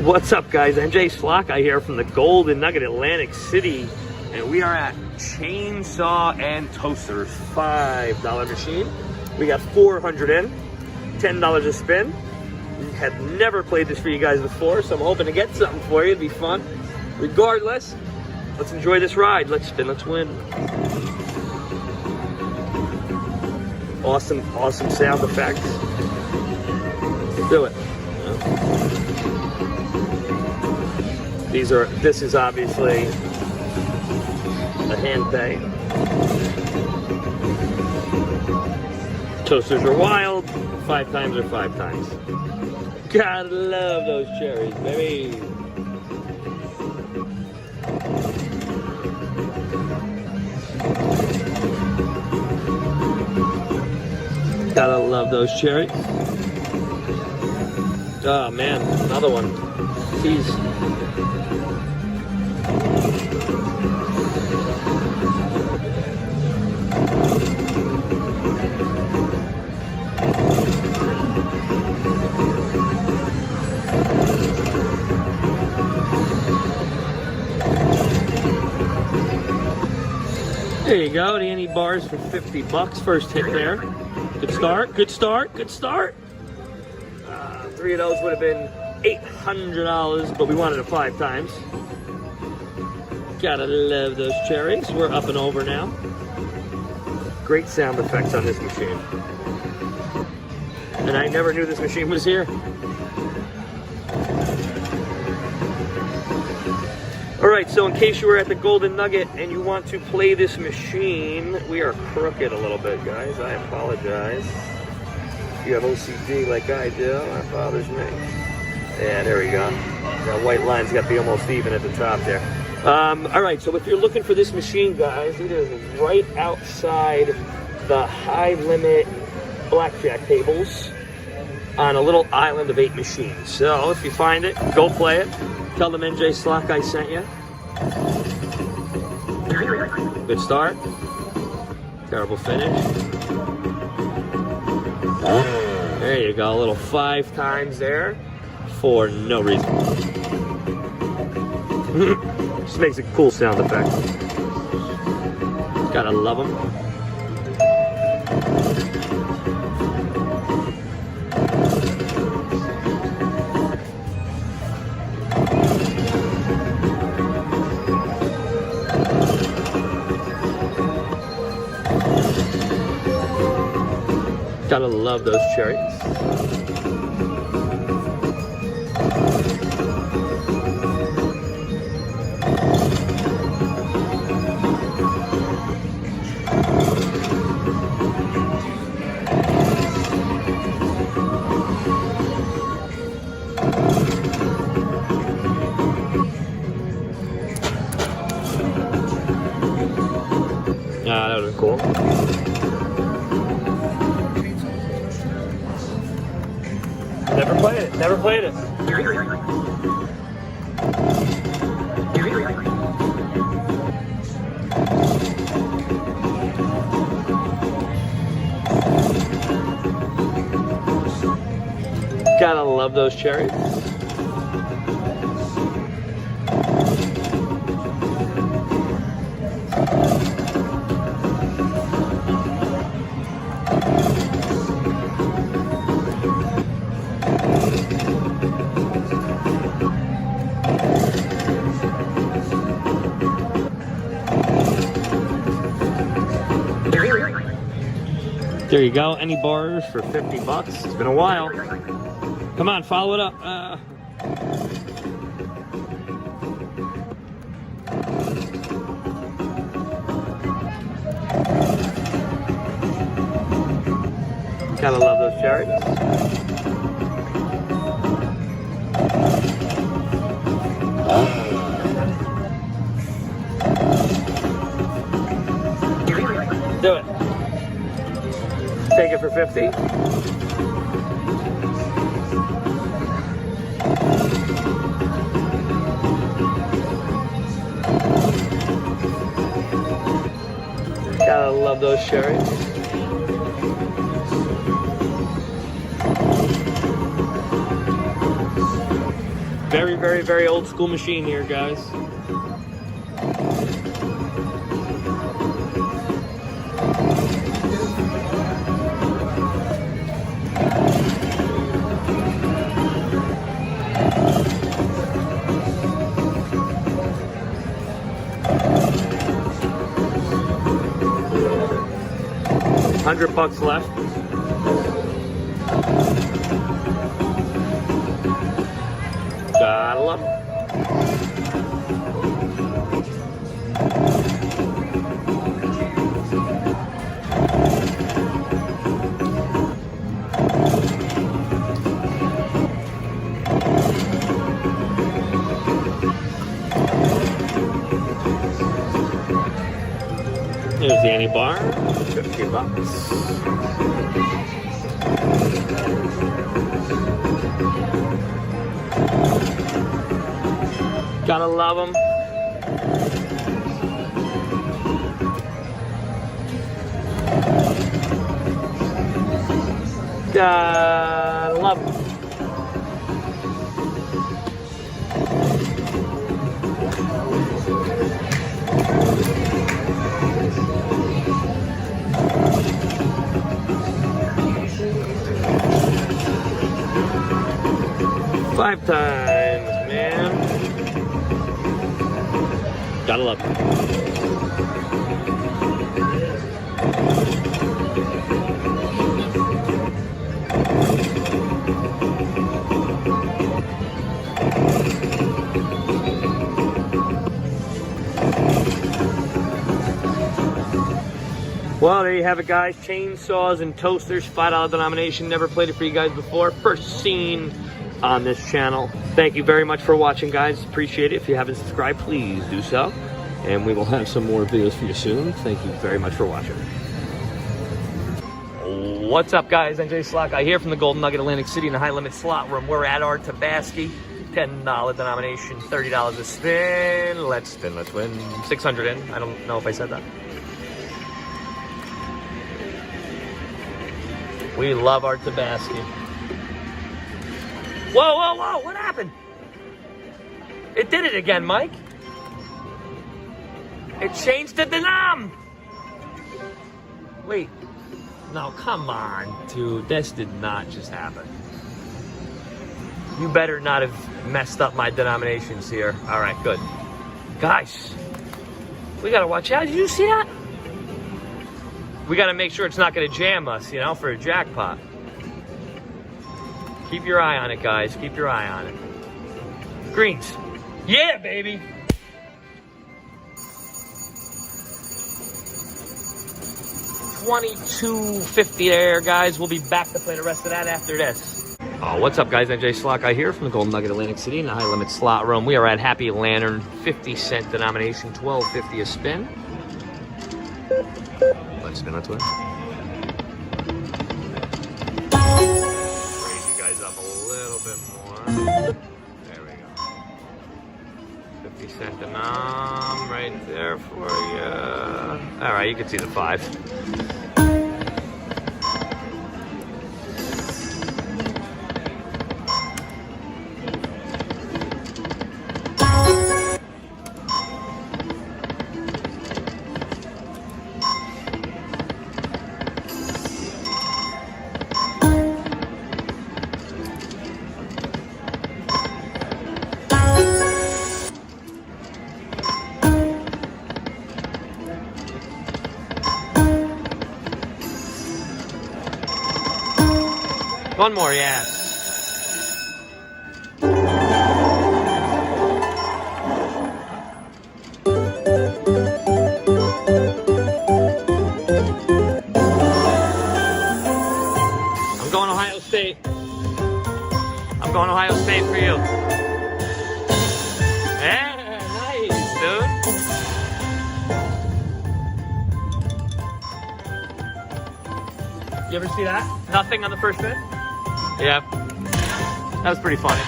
What's up, guys? NJ Slockeye here from the Golden Nugget, Atlantic City, and we are at Chainsaw and Toasters $5 machine. We got 400 in, $10 a spin. We have never played this for you guys before, so I'm hoping to get something for you. It'd be fun. Regardless, let's enjoy this ride. Let's spin, let's win. Awesome, awesome sound effects. Do it. This is obviously a hand pay. Toasters are wild. 5 times are 5 times. Gotta love those cherries, baby. Gotta love those cherries. Oh man, another one. These. There you go, the Annie bars for 50 bucks. First hit there. Good start, good start, good start. 3 of those would have been $800, but we wanted it 5 times. Gotta love those cherries. We're up and over now. Great sound effects on this machine. And I never knew this machine was here. Alright, so in case you were at the Golden Nugget and you want to play this machine, we are crooked a little bit, guys. I apologize. If you have OCD like I do, that bothers me. Yeah, there we go. That white line's got to be almost even at the top there. Alright, so if you're looking for this machine, guys, it is right outside the high limit blackjack tables on a little island of 8 machines. So if you find it, go play it. Tell them NJ Slockeye sent you. Good start. Terrible finish. There you go. A little 5 times there for no reason. Just makes a cool sound effect. Gotta love them. Gotta love those cherries. Ah, that would have been cool. Never played it, never played it. Gotta love those cherries. There you go, any bars for 50 bucks. It's been a while. Come on, follow it up. Gotta love those cherries. Do it. Take it for 50. Gotta love those cherries. Very, very, very old school machine here, guys. $100 left. Gotta love it. Here's the anti-bar, $50. Gotta love them. Gotta love them. Five times, man. Gotta love it. Well, there you have it, guys. Chainsaws and toasters, $5 denomination. Never played it for you guys before. First seen on this channel. Thank you very much for watching, guys. Appreciate it. If you haven't subscribed, please do so. And we will have some more videos for you soon. Thank you very much for watching. What's up, guys? NJ Slot Guy here from the Golden Nugget, Atlantic City in the high limit slot room. We're at our Tabasco. $10 denomination, $30 a spin. Let's spin, let's win. 600 in. I don't know if I said that. We love our Tabasco. Whoa, whoa, whoa, what happened? It did it again, Mike. It changed the denom. Wait, no, come on, dude. This did not just happen. You better not have messed up my denominations here. All right, good. Guys, we gotta watch out. Did you see that? We gotta make sure it's not gonna jam us, you know, for a jackpot. Keep your eye on it, guys. Keep your eye on it. Greens. Yeah, baby. $22.50 there, guys. We'll be back to play the rest of that after this. Oh, what's up, guys? NJ Slot Guy here from the Golden Nugget, Atlantic City in the high limit slot room. We are at Happy Lantern, 50-cent denomination, $12.50 a spin. Let's spin, let's win. Up a little bit more. There we go. 50-cent denom right there for you. All right, you can see the 5. One more, yeah. I'm going Ohio State. I'm going Ohio State for you. Yeah, nice, dude. You ever see that? Nothing on the first bit? Yeah, that was pretty funny.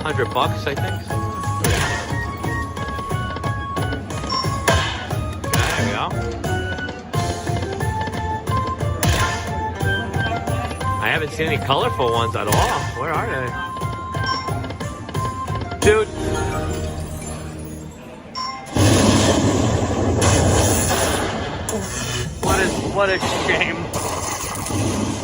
$100, I think. There we go. I haven't seen any colorful ones at all. Where are they? Dude. What a shame.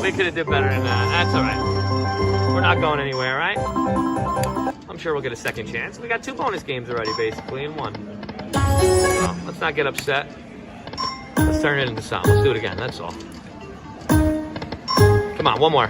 We could have did better than that. That's all right. We're not going anywhere, right? I'm sure we'll get a second chance. We got 2 bonus games already, basically, in 1. So, let's not get upset. Let's turn it into something. Let's do it again, that's all. Come on, 1 more.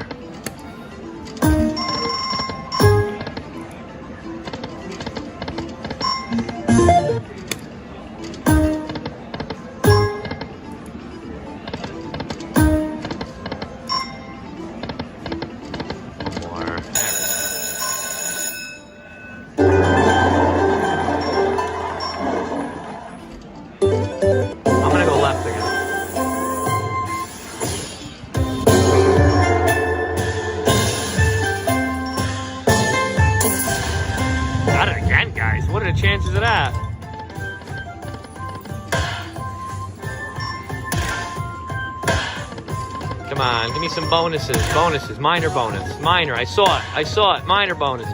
What are the chances of that? Come on, give me some bonuses. Bonuses, minor bonus. Minor, I saw it. Minor bonus.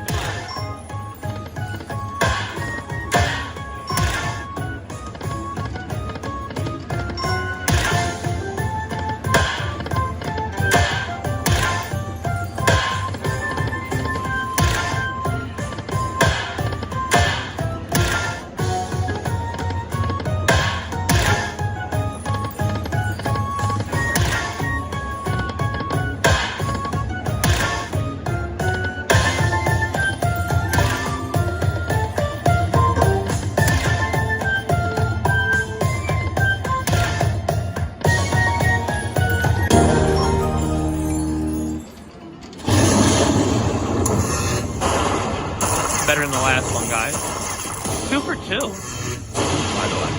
Better than the last one, guys. 2 for 2, by the way.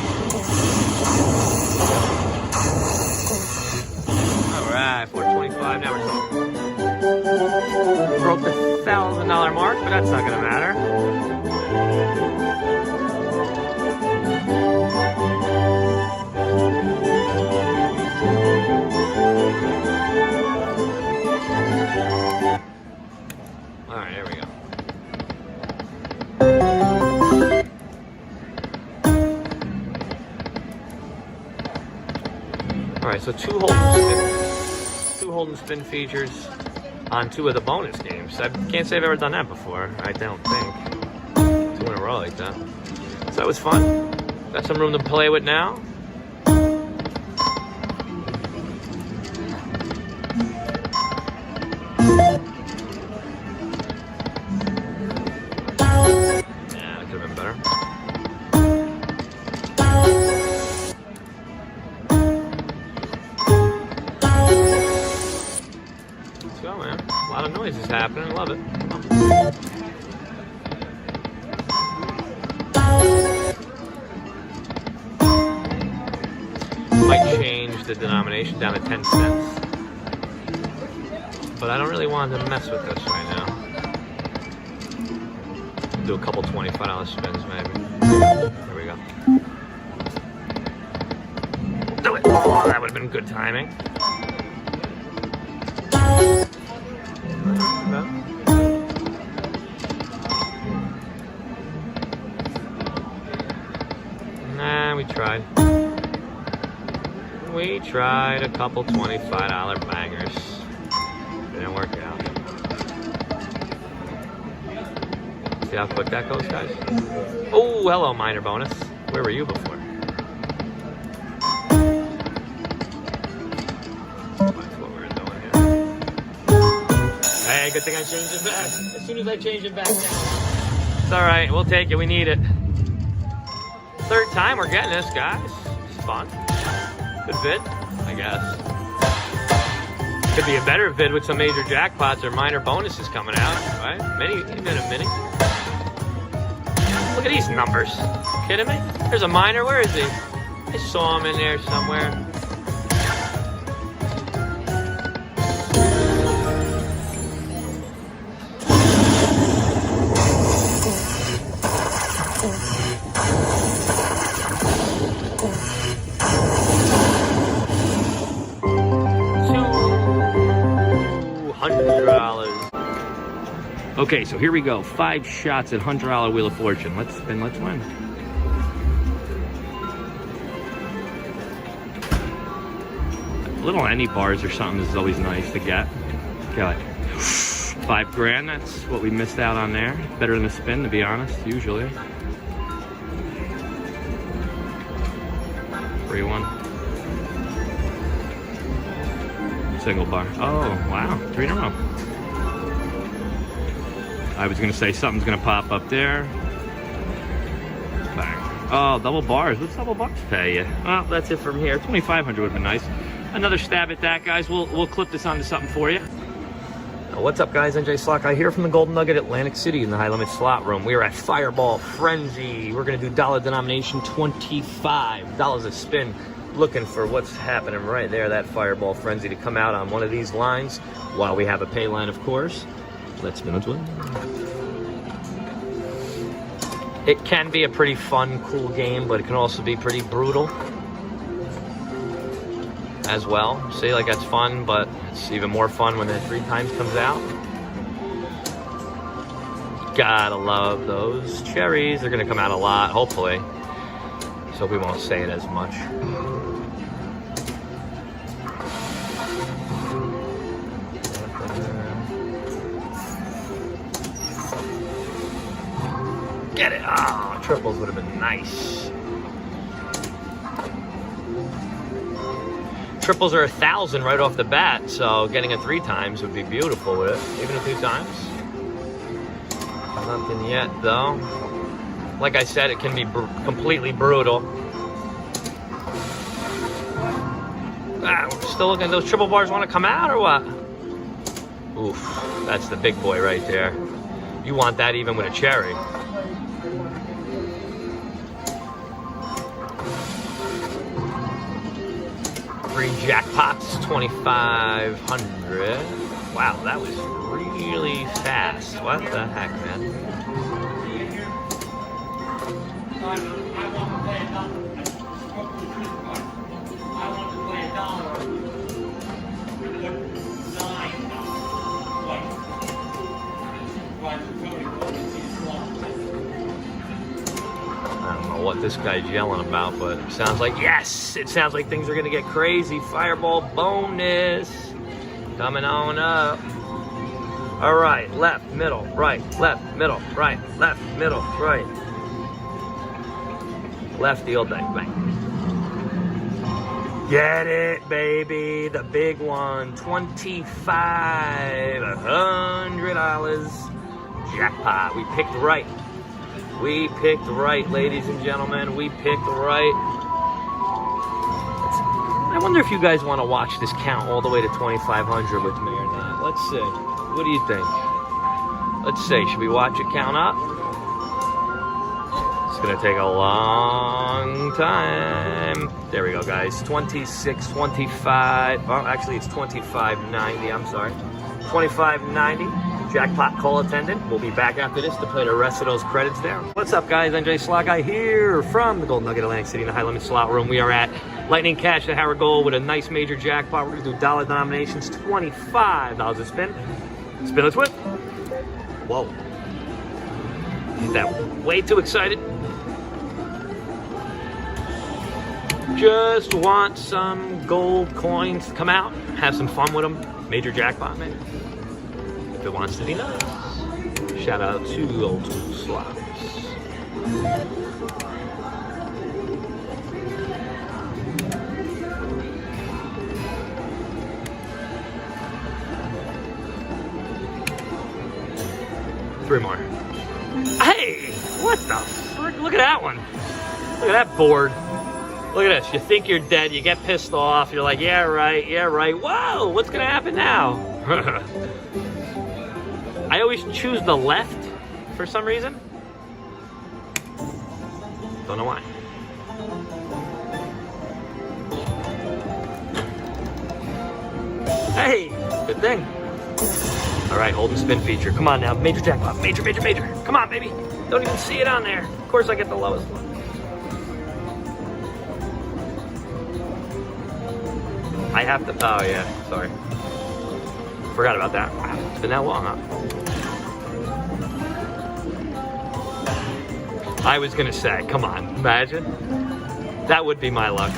All right, 425. Now we're talking. Broke the $1,000 mark, but that's not gonna matter. All right, here we go. All right, so 2 hold and spin features on 2 of the bonus games. I can't say I've ever done that before. I don't think 2 in a row like that. So that was fun. Got some room to play with now. Yeah, that could have been better. Let's go, man. A lot of noise is happening. I love it. Might change the denomination down to 10 cents. But I don't really want to mess with this right now. Do a couple $25 spins, maybe. There we go. Do it! Oh, that would have been good timing. Nah, we tried. We tried a couple $25 bangers. Didn't work out. See how quick that goes, guys? Oh, hello, minor bonus. Where were you before? That's what we were doing here. Hey, good thing I changed it back. As soon as I change it back down. It's alright, we'll take it. We need it. 3rd time we're getting this, guys. It's fun. Good vid, I guess. Could be a better vid with some major jackpots or minor bonuses coming out, right? Even a mini. Look at these numbers. You kidding me? There's a minor. Where is he? I saw him in there somewhere. $100. Okay, so here we go. 5 shots at $100 Wheel of Fortune. Let's spin, let's win. Little any bars or something is always nice to get. Okay, like $5 grand, that's what we missed out on there. Better than a spin, to be honest, usually. 3-1. Single bar. Oh, wow, 3 in a row. I was gonna say something's gonna pop up there. Bang. Oh, double bars. What's double bars pay you? Well, that's it from here. 2,500 would have been nice. Another stab at that, guys. We'll clip this onto something for you. What's up, guys? NJ Slot Guy here from the Golden Nugget, Atlantic City in the high limit slot room. We are at Fireball Frenzy. We're gonna do dollar denomination, $25 a spin. Looking for what's happening right there, that Fireball Frenzy to come out on one of these lines while we have a pay line, of course. Let's spin into it. It can be a pretty fun, cool game, but it can also be pretty brutal as well. See, like that's fun, but it's even more fun when that 3 times comes out. Gotta love those cherries. They're gonna come out a lot, hopefully. So we won't say it as much. Get it! Oh, triples would have been nice. Triples are 1,000 right off the bat, so getting a 3 times would be beautiful with it. Even a 2 times. Nothing yet, though. Like I said, it can be completely brutal. We're still looking at those triple bars. Want to come out or what? Oof, that's the big boy right there. You want that even with a cherry. Three jackpots, 2,500. Wow, that was really fast. What the heck, man? I don't know what this guy's yelling about, but it sounds like, yes! It sounds like things are gonna get crazy. Fireball bonus coming on up. All right, left, middle, right, left, middle, right, left, middle, right. Left the old bang, bang. Get it, baby, the big one, $2,500 jackpot. We picked right. We picked right, ladies and gentlemen. We picked right. I wonder if you guys want to watch this count all the way to 2,500 with me or not. Let's see. What do you think? Let's see. Should we watch it count up? It's going to take a long time. There we go, guys. 26, 25. Well, actually, it's 25.90. I'm sorry. 25.90. Jackpot call attendant. We'll be back after this to play the rest of those credits there. What's up, guys? NJ Slot Guy here from the Golden Nugget, Atlantic City in the high limit slot room. We are at Lightning Cash at Howard Gold with a nice major jackpot. We're going to do dollar denominations, $25 a spin. Spin let's win. Whoa. Is that way too excited? Just want some gold coins to come out. Have some fun with them. Major jackpot, maybe. If it wants to be nice. Shout out to Old School Slots. Three more. Hey! What the frick? Look at that one. Look at that board. Look at this. You think you're dead. You get pissed off. You're like, yeah, right. Yeah, right. Whoa! What's going to happen now? I always choose the left for some reason. Don't know why. Hey, good thing. All right, hold and spin feature. Come on now, major jackpot, major, major, major. Come on, baby. Don't even see it on there. Of course I get the lowest one. I have to, oh yeah, sorry. forgot about that. Wow, it's been that long, huh? I was gonna say, come on, imagine. That would be my luck.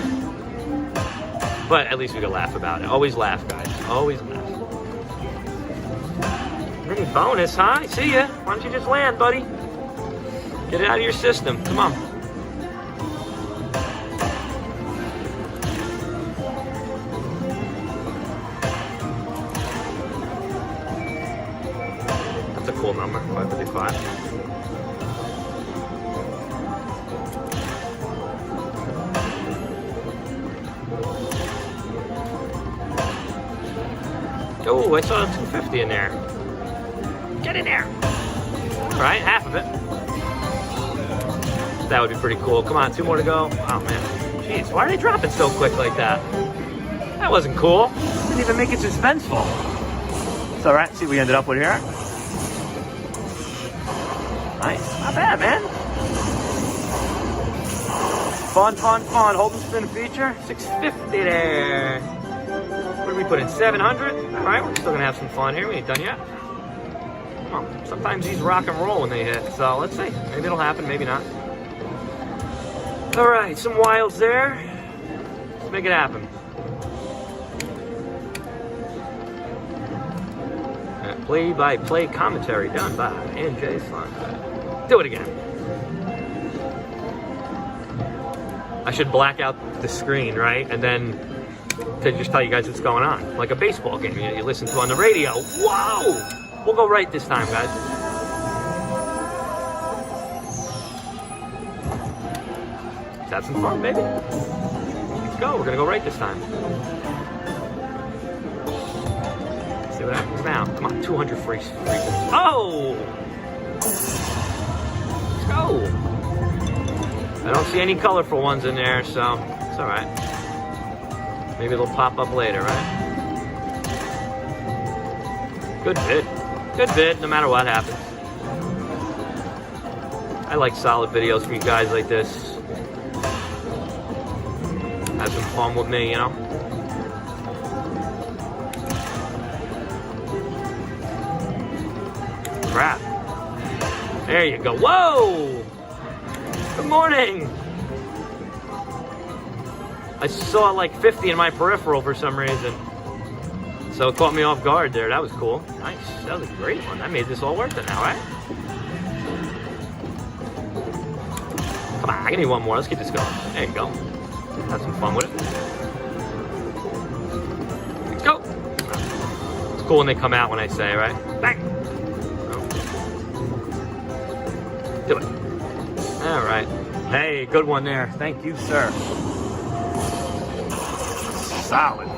But at least we could laugh about it. Always laugh, guys. Always laugh. Mini bonus, huh? See ya. Why don't you just land, buddy? Get it out of your system. Come on. That's a cool number, 555. Oh, I saw a 250 in there. Get in there. All right, half of it. That would be pretty cool. Come on, 2 more to go. Oh, man. Jeez, why are they dropping so quick like that? That wasn't cool. Didn't even make it suspenseful. It's all right. See what we ended up with here. Nice. Not bad, man. Fun, fun, fun. Hold and spin feature. 650 there. What did we put in? 700? All right, we're still going to have some fun here. We ain't done yet. Well, sometimes these rock and roll when they hit. So let's see. Maybe it'll happen, maybe not. All right, some wilds there. Let's make it happen. Play-by-play commentary done by NJ Slime. Do it again. I should black out the screen, right? And then to just tell you guys what's going on. Like a baseball game you listen to on the radio. Whoa! We'll go right this time, guys. Let's have some fun, baby. Let's go. We're going to go right this time. See what happens now. Come on, 200 free. Oh! Let's go. I don't see any colorful ones in there, so it's all right. Maybe they'll pop up later, right? Good bid. Good bid, no matter what happens. I like solid videos for you guys like this. Have some fun with me, you know? Crap. There you go. Whoa! Good morning! I saw like 50 in my peripheral for some reason. So it caught me off guard there. That was cool. Nice. That was a great one. That made this all worth it now, right? Come on, I need one more. Let's get this going. There you go. Have some fun with it. Let's go. It's cool when they come out when I say, right? Bang! Oh. Do it. All right. Hey, good one there. Thank you, sir. Solid.